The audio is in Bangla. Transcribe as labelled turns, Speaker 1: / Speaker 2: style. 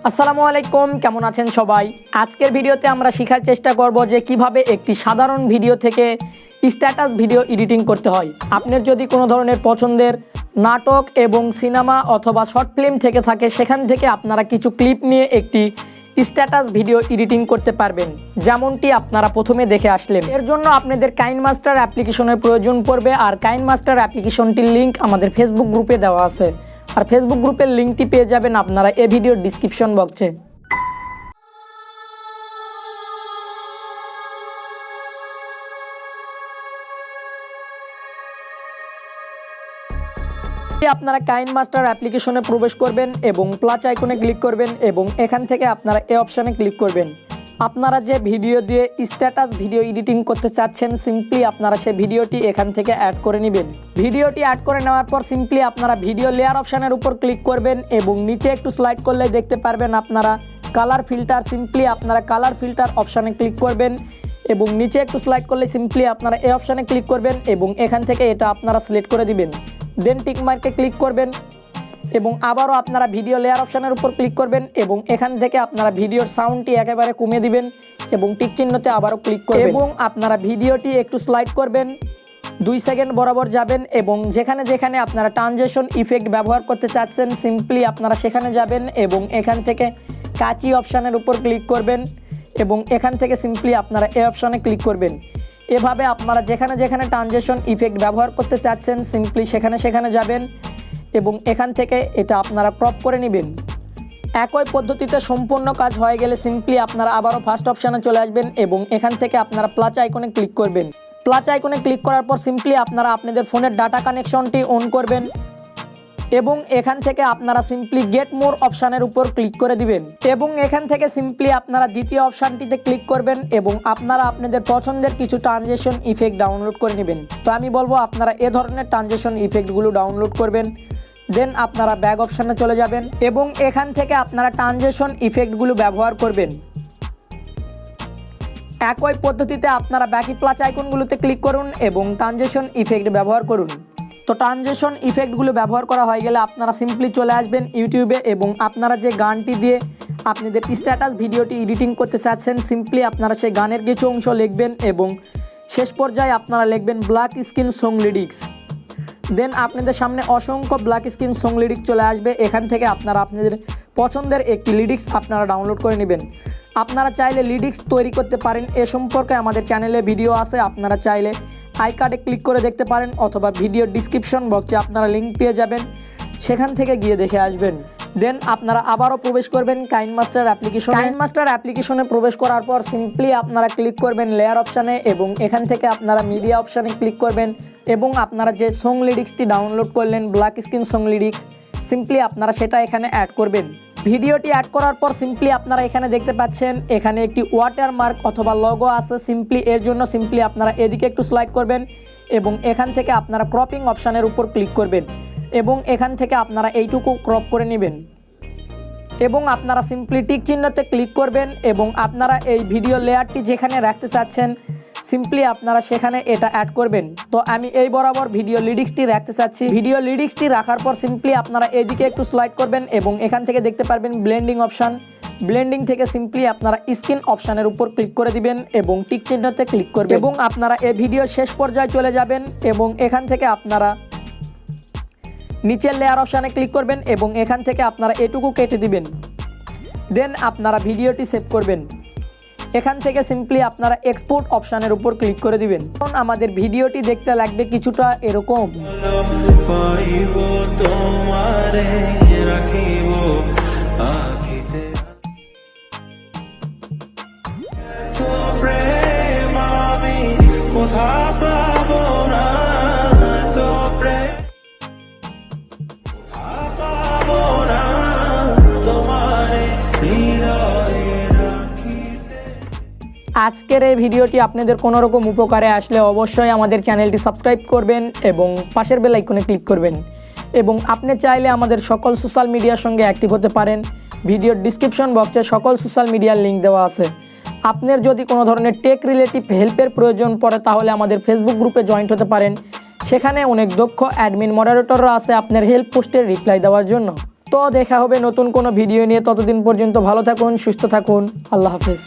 Speaker 1: আসসালামু আলাইকুম, কেমন আছেন সবাই? আজকের ভিডিওতে আমরা শেখার চেষ্টা করব যে কিভাবে একটি সাধারণ ভিডিও থেকে স্ট্যাটাস ভিডিও এডিটিং করতে হয়। আপনার যদি কোনো ধরনের পছন্দের নাটক এবং সিনেমা অথবা শর্ট ফিল্ম থেকে থাকে, সেখান থেকে আপনারা কিছু ক্লিপ নিয়ে একটি স্ট্যাটাস ভিডিও এডিটিং করতে পারবেন, যেমনটি আপনারা প্রথমে দেখে আসলেন। এর জন্য আপনাদের কাইনমাস্টার অ্যাপ্লিকেশনের প্রয়োজন পড়বে, আর কাইনমাস্টার অ্যাপ্লিকেশনটির লিঙ্ক আমাদের ফেসবুক গ্রুপে দেওয়া আছে, আর ফেসবুক গ্রুপের লিঙ্কটি পেয়ে যাবেন আপনারা এই ভিডিওর ডিসক্রিপশন বক্সে। আপনারা কাইনমাস্টার অ্যাপ্লিকেশনে প্রবেশ করবেন এবং প্লাস আইকনে ক্লিক করবেন এবং এখান থেকে আপনারা এই অপশানে ক্লিক করবেন। আপনারা যে ভিডিও দিয়ে স্ট্যাটাস ভিডিও এডিটিং করতে চাচ্ছেন, সিম্পলি আপনারা সেই ভিডিওটি এখান থেকে অ্যাড করে নেবেন। ভিডিওটি অ্যাড করে নেওয়ার পর সিম্পলি আপনারা ভিডিও লেয়ার অপশানের উপর ক্লিক করবেন এবং নিচে একটু স্লাইড করলে দেখতে পারবেন আপনারা কালার ফিল্টার। সিম্পলি আপনারা কালার ফিল্টার অপশানে ক্লিক করবেন এবং নিচে একটু স্লাইড করলে সিম্পলি আপনারা এই অপশানে ক্লিক করবেন এবং এখান থেকে এটা আপনারা সিলেক্ট করে দিবেন। দেন টিক মার্কে ক্লিক করবেন এবং আবারও আপনারা ভিডিও লেয়ার অপশানের উপর ক্লিক করবেন এবং এখান থেকে আপনারা ভিডিওর সাউন্ডটি একেবারে কমিয়ে দিবেন এবং টিক চিহ্নতে আবারও ক্লিক করবেন এবং আপনারা ভিডিওটি একটু স্লাইড করবেন, 2 সেকেন্ড বরাবর যাবেন এবং যেখানে যেখানে আপনারা ট্রানজিশন ইফেক্ট ব্যবহার করতে চাচ্ছেন, সিম্পলি আপনারা সেখানে যাবেন এবং এখান থেকে কাঁচি অপশানের উপর ক্লিক করবেন এবং এখান থেকে সিম্পলি আপনারা এই অপশানে ক্লিক করবেন। এভাবে আপনারা যেখানে যেখানে ট্রানজিশন ইফেক্ট ব্যবহার করতে চাচ্ছেন, সিম্পলি সেখানে সেখানে যাবেন এবং এখান থেকে এটা আপনারা ক্রপ করে নেবেন। একই পদ্ধতিতে সম্পূর্ণ কাজ হয়ে গেলে সিম্পলি আপনারা আবারও ফার্স্ট অপশানে চলে আসবেন এবং এখান থেকে আপনারা প্লাস আইকনে ক্লিক করবেন। প্লাস আইকনে ক্লিক করার পর সিম্পলি আপনারা আপনাদের ফোনের ডাটা কানেকশনটি অন করবেন এবং এখান থেকে আপনারা সিম্পলি গেট মোর অপশানের উপর ক্লিক করে দিবেন এবং এখান থেকে সিম্পলি আপনারা দ্বিতীয় অপশানটিতে ক্লিক করবেন এবং আপনারা আপনাদের পছন্দের কিছু ট্রানজিশন ইফেক্ট ডাউনলোড করে নেবেন। তো আমি বলবো আপনারা এ ধরনের ট্রানজিশন ইফেক্টগুলো ডাউনলোড করবেন। দেন আপনারা ব্যাক অপশানে চলে যাবেন এবং এখান থেকে আপনারা ট্রানজিশন ইফেক্টগুলো ব্যবহার করবেন। একই পদ্ধতিতে আপনারা বাকি প্লাস আইকনগুলোতে ক্লিক করুন এবং ট্রানজিশন ইফেক্ট ব্যবহার করুন। তো ট্রানজিশন ইফেক্টগুলো ব্যবহার করা হয়ে গেলে আপনারা সিম্পলি চলে আসবেন ইউটিউবে এবং আপনারা যে গানটি দিয়ে আপনাদের স্ট্যাটাস ভিডিওটি এডিটিং করতে চাচ্ছেন, সিম্পলি আপনারা সেই গানের কিছু অংশ লিখবেন এবং শেষ পর্যায়ে আপনারা লিখবেন ব্ল্যাক স্ক্রিন সং লিরিক্স। দেন আপনাদের সামনে অসংখ্য ব্ল্যাক স্ক্রিন সং লিরিক্স চলে আসবে। এখান থেকে আপনারা আপনাদের পছন্দের একটি লিরিক্স আপনারা ডাউনলোড করে নেবেন। আপনারা চাইলে লিরিক্স তৈরি করতে পারেন, এ সম্পর্কে আমাদের চ্যানেলে ভিডিও আছে, আপনারা চাইলে আই কার্ডে ক্লিক করে দেখতে পারেন অথবা ভিডিও ডিসক্রিপশন বক্সে আপনারা লিঙ্ক পেয়ে যাবেন, সেখান থেকে গিয়ে দেখে আসবেন। দেন আপনারা আবারও প্রবেশ করবেন কাইনমাস্টার অ্যাপ্লিকেশন। কাইনমাস্টার অ্যাপ্লিকেশনে প্রবেশ করার পর সিম্পলি আপনারা ক্লিক করবেন লেয়ার অপশানে এবং এখান থেকে আপনারা মিডিয়া অপশানে ক্লিক করবেন এবং আপনারা যে সং লিরিক্সটি ডাউনলোড করলেন black screen song lyrics, simply আপনারা সেটা এখানে অ্যাড করবেন। ভিডিওটি অ্যাড করার পর সিম্পলি আপনারা এখানে দেখতে পাচ্ছেন এখানে একটি ওয়াটারমার্ক অথবা লগো আছে। সিম্পলি এর জন্য সিম্পলি আপনারা এদিকে একটু স্লাইড করবেন এবং এখান থেকে আপনারা ক্রপিং অপশানের উপর ক্লিক করবেন এবং এখান থেকে আপনারা এইটুকু ক্রপ করে নেবেন এবং আপনারা সিম্পলি টিক চিহ্নতে ক্লিক করবেন এবং আপনারা এই ভিডিও লেয়ারটি যেখানে রাখতে চাচ্ছেন, সিম্পলি আপনারা সেখানে এটা অ্যাড করবেন। তো আমি এই বরাবর ভিডিও লিরিক্সটি রাখতে চাচ্ছি। ভিডিও লিরিক্সটি রাখার পর সিম্পলি আপনারা এদিকে একটু স্লাইড করবেন এবং এখান থেকে দেখতে পারবেন ব্লেন্ডিং অপশান। ব্লেন্ডিং থেকে সিম্পলি আপনারা স্ক্রিন অপশানের উপর ক্লিক করে দিবেন এবং টিক চিহ্নতে ক্লিক করবেন এবং আপনারা এই ভিডিও শেষ পর্যায়ে চলে যাবেন এবং এখান থেকে আপনারা নিচের লেয়ার অপশানে ক্লিক করবেন এবং এখান থেকে আপনারা এটুকু কেটে দিবেন। দেন আপনারা ভিডিওটি সেভ করবেন। এখান থেকে সিম্পলি আপনারা এক্সপোর্ট অপশানের উপর ক্লিক করে দিবেন। এখন আমাদের ভিডিওটি দেখতে লাগবে কিছুটা এরকম। আজকের এই ভিডিওটি আপনাদের কোনো রকম উপকারে আসলে অবশ্যই আমাদের চ্যানেলটি সাবস্ক্রাইব করবেন এবং পাশের বেল আইকনে ক্লিক করবেন এবং আপনি চাইলে আমাদের সকল সোশ্যাল মিডিয়ার সঙ্গে অ্যাক্টিভ হতে পারেন। ভিডিওর ডিসক্রিপশন বক্সে সকল সোশ্যাল মিডিয়ার লিঙ্ক দেওয়া আছে। আপনার যদি কোনো ধরনের টেক রিলেটিভ হেল্পের প্রয়োজন পড়ে তাহলে আমাদের ফেসবুক গ্রুপে জয়েন্ট হতে পারেন। সেখানে অনেক দক্ষ অ্যাডমিন মডারেটররা আছে আপনার হেল্প পোস্টের রিপ্লাই দেওয়ার জন্য। তো দেখা হবে নতুন কোনো ভিডিও নিয়ে, ততদিন পর্যন্ত ভালো থাকুন, সুস্থ থাকুন, আল্লাহ হাফেজ।